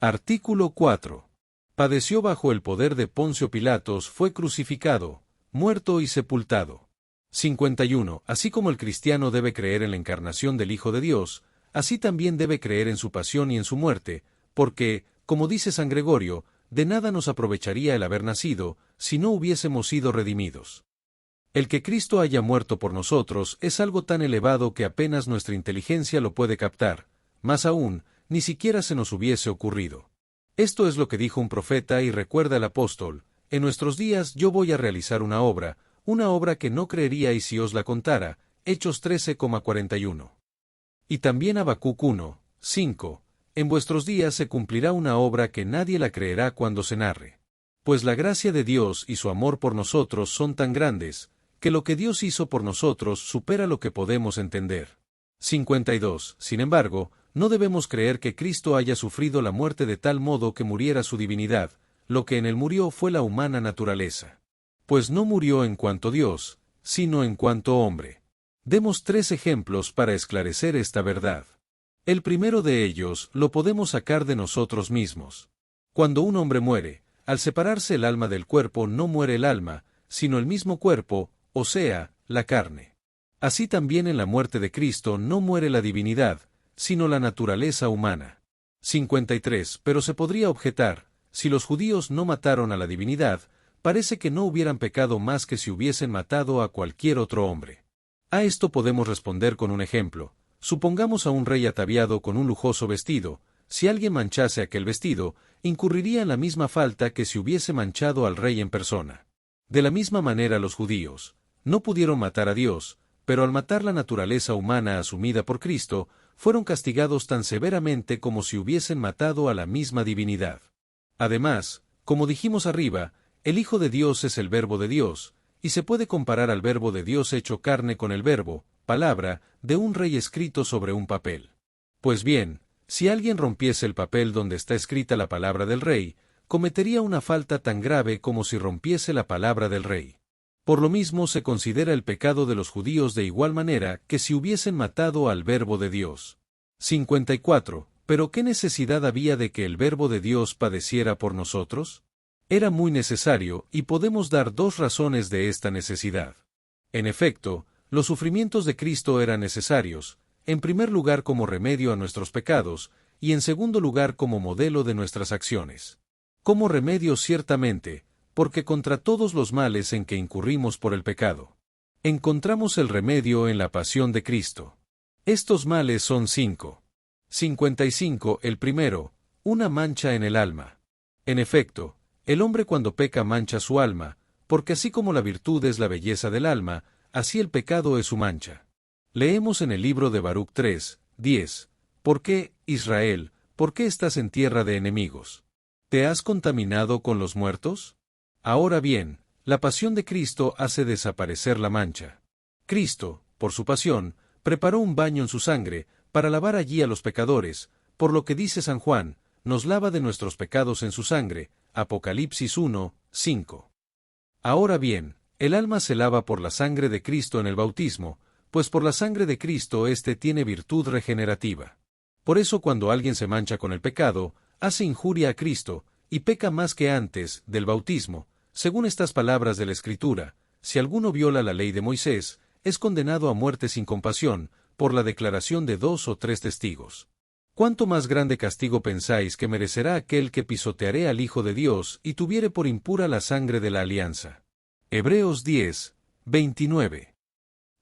Artículo 4. Padeció bajo el poder de Poncio Pilatos, fue crucificado, muerto y sepultado. 51. Así como el cristiano debe creer en la encarnación del Hijo de Dios, así también debe creer en su pasión y en su muerte, porque, como dice San Gregorio, de nada nos aprovecharía el haber nacido, si no hubiésemos sido redimidos. El que Cristo haya muerto por nosotros es algo tan elevado que apenas nuestra inteligencia lo puede captar, más aún, ni siquiera se nos hubiese ocurrido. Esto es lo que dijo un profeta y recuerda el apóstol: en nuestros días yo voy a realizar una obra que no creeríais si os la contara. Hechos 13,41. Y también Habacuc 1, 5. En vuestros días se cumplirá una obra que nadie la creerá cuando se narre. Pues la gracia de Dios y su amor por nosotros son tan grandes, que lo que Dios hizo por nosotros supera lo que podemos entender. 52. Sin embargo, no debemos creer que Cristo haya sufrido la muerte de tal modo que muriera su divinidad. Lo que en él murió fue la humana naturaleza. Pues no murió en cuanto Dios, sino en cuanto hombre. Demos 3 ejemplos para esclarecer esta verdad. El primero de ellos lo podemos sacar de nosotros mismos. Cuando un hombre muere, al separarse el alma del cuerpo no muere el alma, sino el mismo cuerpo, o sea, la carne. Así también en la muerte de Cristo no muere la divinidad, sino la naturaleza humana. 53. Pero se podría objetar: si los judíos no mataron a la divinidad, parece que no hubieran pecado más que si hubiesen matado a cualquier otro hombre. A esto podemos responder con un ejemplo. Supongamos a un rey ataviado con un lujoso vestido. Si alguien manchase aquel vestido, incurriría en la misma falta que si hubiese manchado al rey en persona. De la misma manera los judíos no pudieron matar a Dios, pero al matar la naturaleza humana asumida por Cristo, fueron castigados tan severamente como si hubiesen matado a la misma divinidad. Además, como dijimos arriba, el Hijo de Dios es el Verbo de Dios, y se puede comparar al Verbo de Dios hecho carne con el verbo, palabra, de un rey escrito sobre un papel. Pues bien, si alguien rompiese el papel donde está escrita la palabra del rey, cometería una falta tan grave como si rompiese la palabra del rey. Por lo mismo se considera el pecado de los judíos de igual manera que si hubiesen matado al Verbo de Dios. 54. ¿Pero qué necesidad había de que el Verbo de Dios padeciera por nosotros? Era muy necesario, y podemos dar 2 razones de esta necesidad. En efecto, los sufrimientos de Cristo eran necesarios, en primer lugar como remedio a nuestros pecados, y en segundo lugar como modelo de nuestras acciones. Como remedio ciertamente, porque contra todos los males en que incurrimos por el pecado, encontramos el remedio en la pasión de Cristo. Estos males son 5. 55. El primero, una mancha en el alma. En efecto, el hombre cuando peca mancha su alma, porque así como la virtud es la belleza del alma, así el pecado es su mancha. Leemos en el libro de Baruc 3, 10. ¿Por qué, Israel, por qué estás en tierra de enemigos? ¿Te has contaminado con los muertos? Ahora bien, la pasión de Cristo hace desaparecer la mancha. Cristo, por su pasión, preparó un baño en su sangre, para lavar allí a los pecadores, por lo que dice San Juan: nos lava de nuestros pecados en su sangre. Apocalipsis 1, 5. Ahora bien, el alma se lava por la sangre de Cristo en el bautismo, pues por la sangre de Cristo éste tiene virtud regenerativa. Por eso cuando alguien se mancha con el pecado, hace injuria a Cristo, y peca más que antes del bautismo. Según estas palabras de la Escritura: si alguno viola la ley de Moisés, es condenado a muerte sin compasión, por la declaración de 2 o 3 testigos. ¿Cuánto más grande castigo pensáis que merecerá aquel que pisoteare al Hijo de Dios y tuviere por impura la sangre de la alianza? Hebreos 10, 29.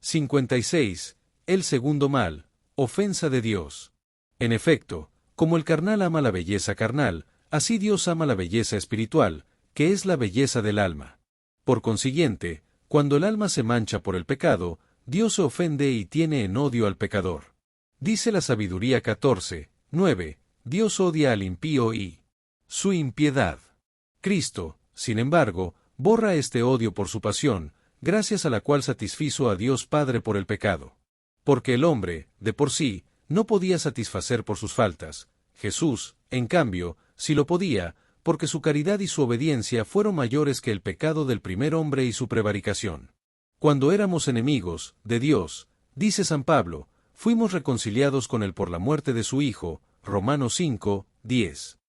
56. El segundo mal, ofensa de Dios. En efecto, como el carnal ama la belleza carnal, así Dios ama la belleza espiritual, que es la belleza del alma. Por consiguiente, cuando el alma se mancha por el pecado, Dios se ofende y tiene en odio al pecador. Dice la Sabiduría 14, 9, Dios odia al impío y su impiedad. Cristo, sin embargo, borra este odio por su pasión, gracias a la cual satisfizo a Dios Padre por el pecado. Porque el hombre, de por sí, no podía satisfacer por sus faltas. Jesús, en cambio, sí lo podía, porque su caridad y su obediencia fueron mayores que el pecado del primer hombre y su prevaricación. Cuando éramos enemigos de Dios, dice San Pablo, fuimos reconciliados con él por la muerte de su Hijo. Romanos 5, 10.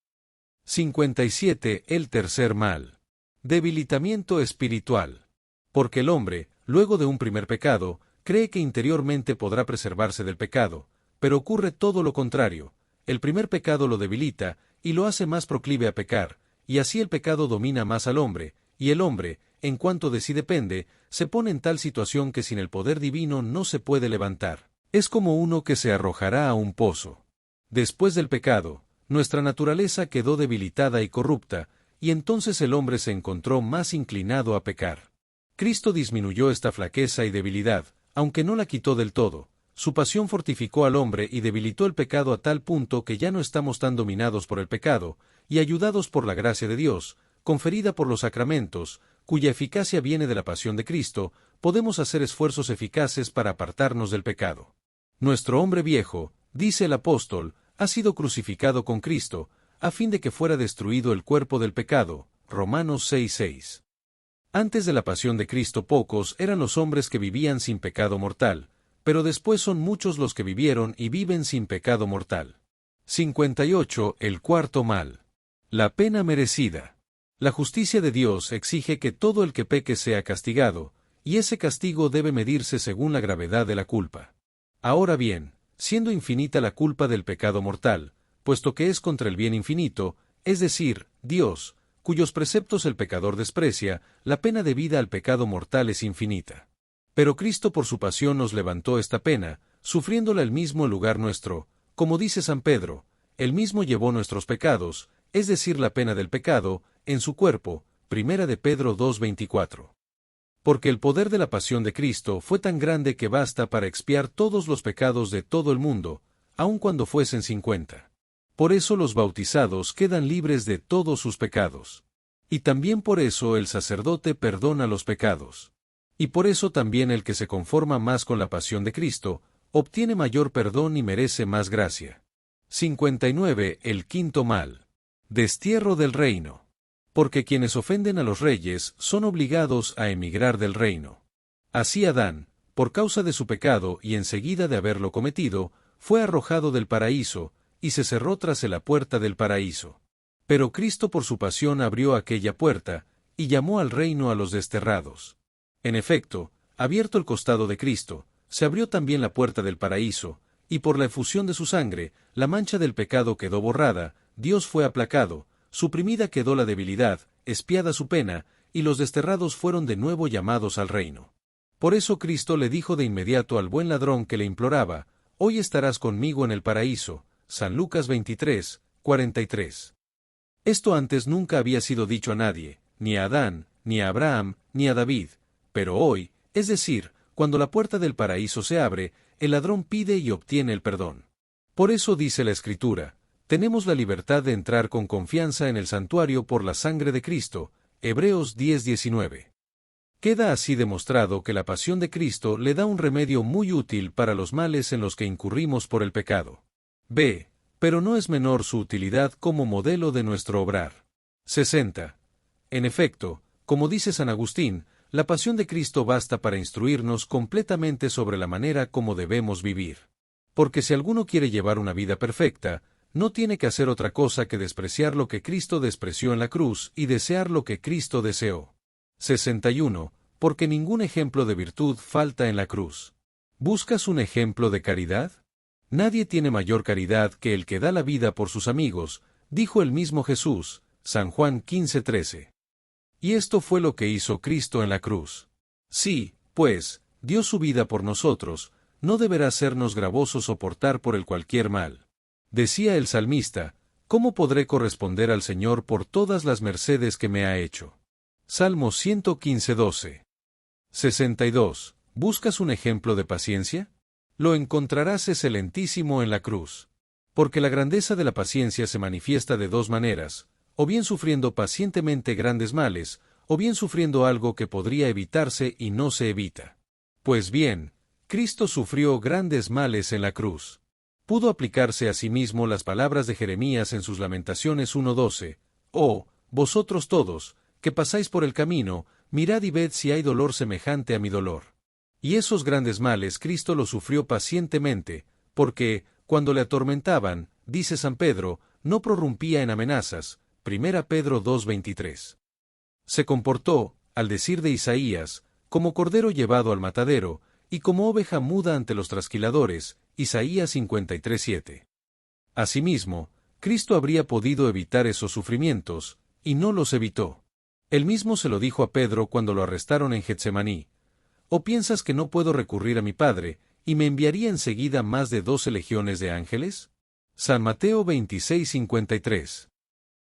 57. El tercer mal. Debilitamiento espiritual. Porque el hombre, luego de un primer pecado, cree que interiormente podrá preservarse del pecado, pero ocurre todo lo contrario. El primer pecado lo debilita, y lo hace más proclive a pecar, y así el pecado domina más al hombre, y el hombre, en cuanto de sí depende, se pone en tal situación que sin el poder divino no se puede levantar. Es como uno que se arrojará a un pozo. Después del pecado, nuestra naturaleza quedó debilitada y corrupta, y entonces el hombre se encontró más inclinado a pecar. Cristo disminuyó esta flaqueza y debilidad, aunque no la quitó del todo. Su pasión fortificó al hombre y debilitó el pecado a tal punto que ya no estamos tan dominados por el pecado, y ayudados por la gracia de Dios, conferida por los sacramentos, cuya eficacia viene de la pasión de Cristo, podemos hacer esfuerzos eficaces para apartarnos del pecado. Nuestro hombre viejo, dice el apóstol, ha sido crucificado con Cristo, a fin de que fuera destruido el cuerpo del pecado. Romanos 6:6. Antes de la pasión de Cristo pocos eran los hombres que vivían sin pecado mortal, pero después son muchos los que vivieron y viven sin pecado mortal. 58. El cuarto mal. La pena merecida. La justicia de Dios exige que todo el que peque sea castigado, y ese castigo debe medirse según la gravedad de la culpa. Ahora bien, siendo infinita la culpa del pecado mortal, puesto que es contra el bien infinito, es decir, Dios, cuyos preceptos el pecador desprecia, la pena debida al pecado mortal es infinita. Pero Cristo por su pasión nos levantó esta pena, sufriéndola él mismo en lugar nuestro, como dice San Pedro, él mismo llevó nuestros pecados, es decir la pena del pecado, en su cuerpo. Primera de Pedro 2:24. Porque el poder de la pasión de Cristo fue tan grande que basta para expiar todos los pecados de todo el mundo, aun cuando fuesen 50. Por eso los bautizados quedan libres de todos sus pecados. Y también por eso el sacerdote perdona los pecados. Y por eso también el que se conforma más con la pasión de Cristo, obtiene mayor perdón y merece más gracia. 59. El quinto mal. Destierro del reino. Porque quienes ofenden a los reyes son obligados a emigrar del reino. Así Adán, por causa de su pecado y enseguida de haberlo cometido, fue arrojado del paraíso, y se cerró tras él la puerta del paraíso. Pero Cristo por su pasión abrió aquella puerta, y llamó al reino a los desterrados. En efecto, abierto el costado de Cristo, se abrió también la puerta del paraíso, y por la efusión de su sangre, la mancha del pecado quedó borrada, Dios fue aplacado, suprimida quedó la debilidad, expiada su pena, y los desterrados fueron de nuevo llamados al reino. Por eso Cristo le dijo de inmediato al buen ladrón que le imploraba, «Hoy estarás conmigo en el paraíso», San Lucas 23:43. Esto antes nunca había sido dicho a nadie, ni a Adán, ni a Abraham, ni a David, pero hoy, es decir, cuando la puerta del paraíso se abre, el ladrón pide y obtiene el perdón. Por eso dice la Escritura, tenemos la libertad de entrar con confianza en el santuario por la sangre de Cristo, Hebreos 10:19. Queda así demostrado que la pasión de Cristo le da un remedio muy útil para los males en los que incurrimos por el pecado. B. Pero no es menor su utilidad como modelo de nuestro obrar. 60. En efecto, como dice San Agustín, la pasión de Cristo basta para instruirnos completamente sobre la manera como debemos vivir. Porque si alguno quiere llevar una vida perfecta, no tiene que hacer otra cosa que despreciar lo que Cristo despreció en la cruz y desear lo que Cristo deseó. 61. Porque ningún ejemplo de virtud falta en la cruz. ¿Buscas un ejemplo de caridad? Nadie tiene mayor caridad que el que da la vida por sus amigos, dijo el mismo Jesús, San Juan 15:13. Y esto fue lo que hizo Cristo en la cruz. Sí, pues, dio su vida por nosotros, no deberá sernos gravoso soportar por él cualquier mal. Decía el salmista, ¿cómo podré corresponder al Señor por todas las mercedes que me ha hecho? Salmo 115:12. 62. ¿Buscas un ejemplo de paciencia? Lo encontrarás excelentísimo en la cruz. Porque la grandeza de la paciencia se manifiesta de dos maneras, o bien sufriendo pacientemente grandes males, o bien sufriendo algo que podría evitarse y no se evita. Pues bien, Cristo sufrió grandes males en la cruz. Pudo aplicarse a sí mismo las palabras de Jeremías en sus Lamentaciones 1:12, «Oh, vosotros todos, que pasáis por el camino, mirad y ved si hay dolor semejante a mi dolor». Y esos grandes males Cristo los sufrió pacientemente, porque, cuando le atormentaban, dice San Pedro, no prorrumpía en amenazas, 1 Pedro 2:23. Se comportó, al decir de Isaías, como cordero llevado al matadero, y como oveja muda ante los trasquiladores, Isaías 53:7. Asimismo, Cristo habría podido evitar esos sufrimientos, y no los evitó. Él mismo se lo dijo a Pedro cuando lo arrestaron en Getsemaní. ¿O piensas que no puedo recurrir a mi Padre, y me enviaría enseguida más de 12 legiones de ángeles? San Mateo 26:53.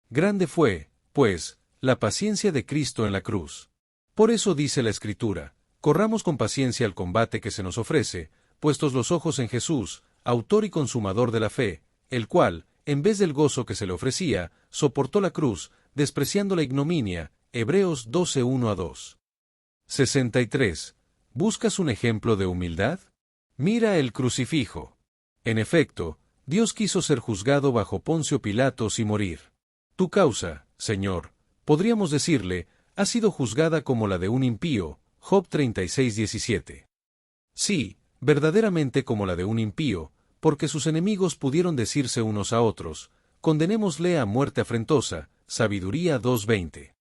Grande fue, pues, la paciencia de Cristo en la cruz. Por eso dice la Escritura, corramos con paciencia el combate que se nos ofrece, puestos los ojos en Jesús, autor y consumador de la fe, el cual, en vez del gozo que se le ofrecía, soportó la cruz, despreciando la ignominia. Hebreos 12:1-2. 63. ¿Buscas un ejemplo de humildad? Mira el crucifijo. En efecto, Dios quiso ser juzgado bajo Poncio Pilatos y morir. Tu causa, Señor, podríamos decirle, ha sido juzgada como la de un impío. Job 36:17. Sí, verdaderamente como la de un impío, porque sus enemigos pudieron decirse unos a otros, condenémosle a muerte afrentosa. Sabiduría 2:20.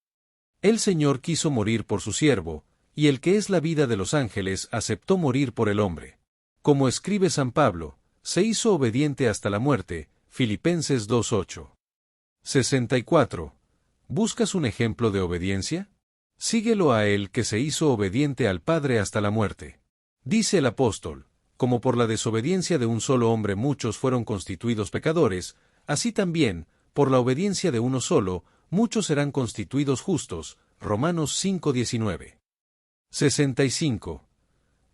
El Señor quiso morir por su siervo, y el que es la vida de los ángeles aceptó morir por el hombre. Como escribe San Pablo, se hizo obediente hasta la muerte. Filipenses 2:8. 64. ¿Buscas un ejemplo de obediencia? Síguelo a él que se hizo obediente al Padre hasta la muerte. Dice el apóstol, como por la desobediencia de un solo hombre muchos fueron constituidos pecadores, así también, por la obediencia de uno solo, muchos serán constituidos justos. Romanos 5:19. 65.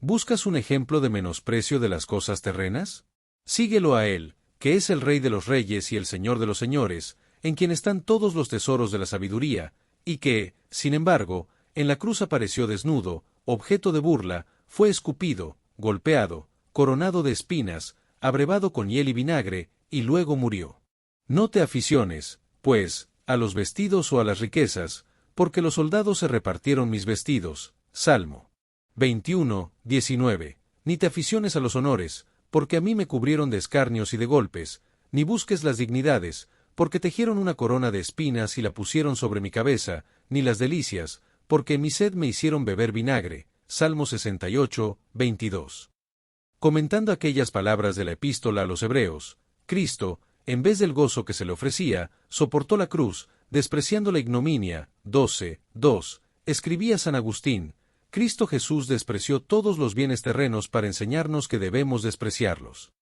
¿Buscas un ejemplo de menosprecio de las cosas terrenas? Síguelo a él, que es el Rey de los reyes y el Señor de los señores, en quien están todos los tesoros de la sabiduría, y que, sin embargo, en la cruz apareció desnudo, objeto de burla, fue escupido, golpeado, coronado de espinas, abrevado con hiel y vinagre, y luego murió. No te aficiones, pues, a los vestidos o a las riquezas, porque los soldados se repartieron mis vestidos. Salmo 21:19. Ni te aficiones a los honores, porque a mí me cubrieron de escarnios y de golpes, ni busques las dignidades, porque tejieron una corona de espinas y la pusieron sobre mi cabeza, ni las delicias, porque en mi sed me hicieron beber vinagre. Salmo 68:22. Comentando aquellas palabras de la epístola a los Hebreos, Cristo, en vez del gozo que se le ofrecía, soportó la cruz, despreciando la ignominia. 12:2. Escribía San Agustín, Cristo Jesús despreció todos los bienes terrenos para enseñarnos que debemos despreciarlos.